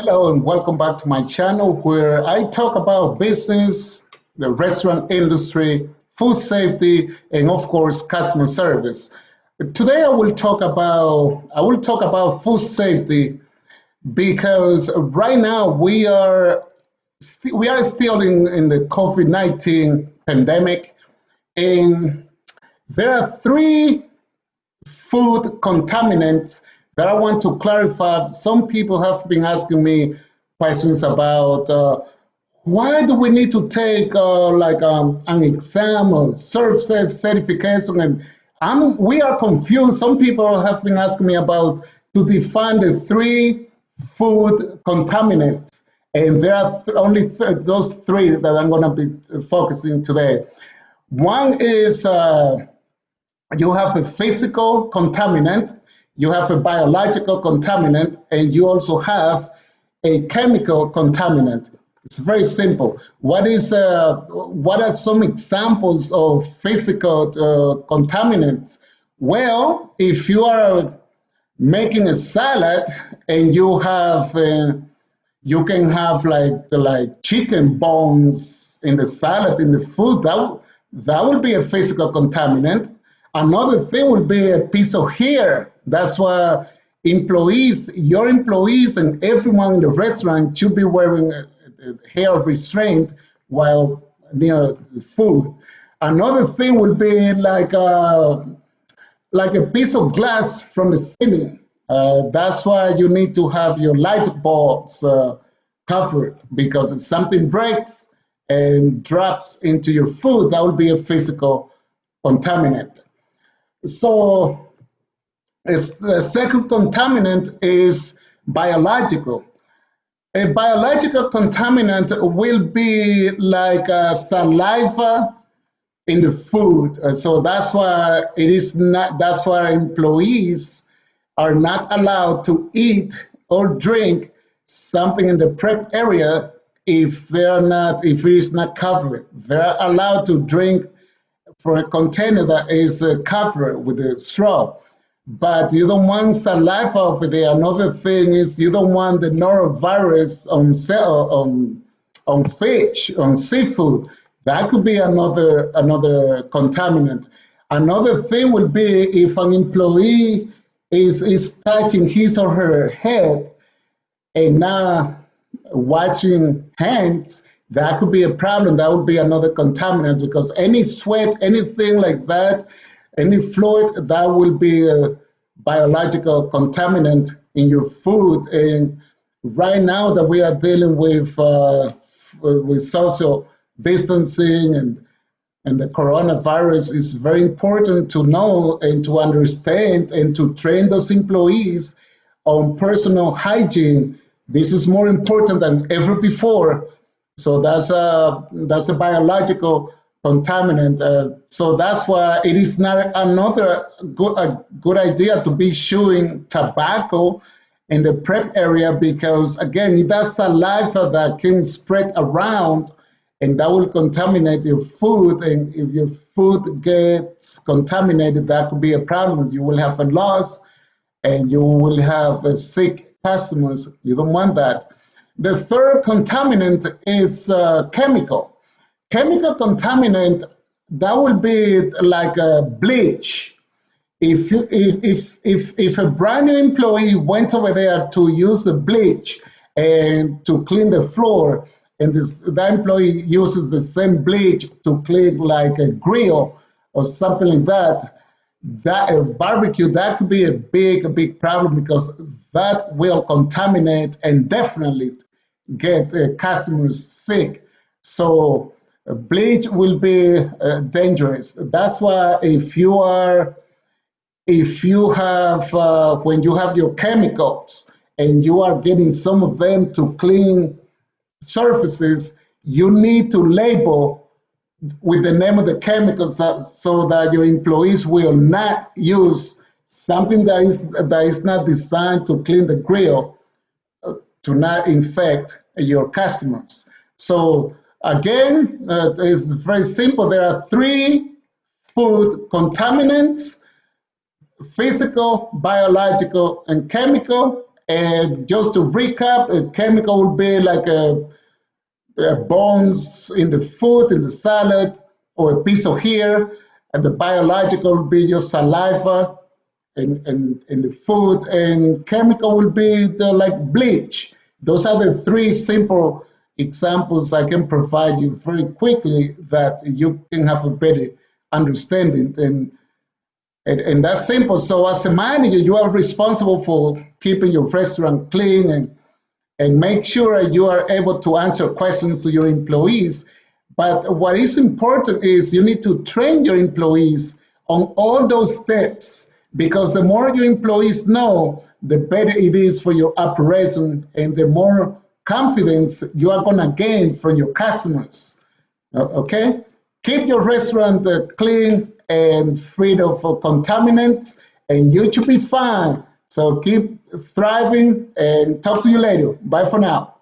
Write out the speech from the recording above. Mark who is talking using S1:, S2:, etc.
S1: Hello and welcome back to my channel where I talk about business, the restaurant industry, food safety, and of course customer service. Today I will talk about food safety because right now we are still in the COVID-19 pandemic, and there are three food contaminants that I want to clarify. Some people have been asking me questions about why do we need to take an exam or serve safe certification, and we are confused. Some people have been asking me about to define the three food contaminants, and there are only those three that I'm going to be focusing today. One is you have a physical contaminant, you have a biological contaminant, and you also have a chemical contaminant. It's very simple. What are some examples of physical contaminants? Well, if you are making a salad and you can have like chicken bones in the salad in the food, that would be a physical contaminant. Another thing would be a piece of hair. That's why your employees and everyone in the restaurant should be wearing a hair restraint while near the food. Another thing would be like a piece of glass from the ceiling. That's why you need to have your light bulbs covered, because if something breaks and drops into your food, that would be a physical contaminant. So the second contaminant is biological. A biological contaminant will be like saliva in the food. So that's why it is not, that's why employees are not allowed to eat or drink something in the prep area if it is not covered. They're allowed to drink for a container that is covered with a straw. But you don't want saliva over there. Another thing is you don't want the norovirus on fish, on seafood. That could be another contaminant. Another thing would be if an employee is touching his or her head and not washing hands, that could be a problem. That would be another contaminant, because any sweat, anything like that, any fluid, that will be a biological contaminant in your food. And right now that we are dealing with social distancing and the coronavirus, it's very important to know and to understand and to train those employees on personal hygiene. This is more important than ever before. So that's a biological contaminant. So that's why it is not a good idea to be chewing tobacco in the prep area, because again, that's saliva that can spread around and that will contaminate your food. And if your food gets contaminated, that could be a problem. You will have a loss and you will have sick customers. You don't want that. The third contaminant is chemical. Chemical contaminant, that will be like a bleach. If a brand new employee went over there to use the bleach and to clean the floor, and that employee uses the same bleach to clean like a grill or something like that, that a barbecue, that could be a big problem, because that will contaminate and definitely get customers sick. So bleach will be dangerous. That's why if you have when you have your chemicals and you are getting some of them to clean surfaces, you need to label with the name of the chemicals, so that your employees will not use something that is not designed to clean the grill, to not infect your customers. So again, it's very simple. There are three food contaminants: physical, biological, and chemical. And just to recap, a chemical would be like bones in the food, in the salad, or a piece of hair. And the biological would be your saliva in the food. And chemical would be like bleach. Those are the three simple examples I can provide you very quickly that you can have a better understanding. And that's simple. So as a manager, you are responsible for keeping your restaurant clean and make sure you are able to answer questions to your employees. But what is important is you need to train your employees on all those steps because the more your employees know, the better it is for your operation and the more confidence you are going to gain from your customers. Okay? Keep your restaurant clean and free of contaminants, and you should be fine. So keep thriving and talk to you later. Bye for now.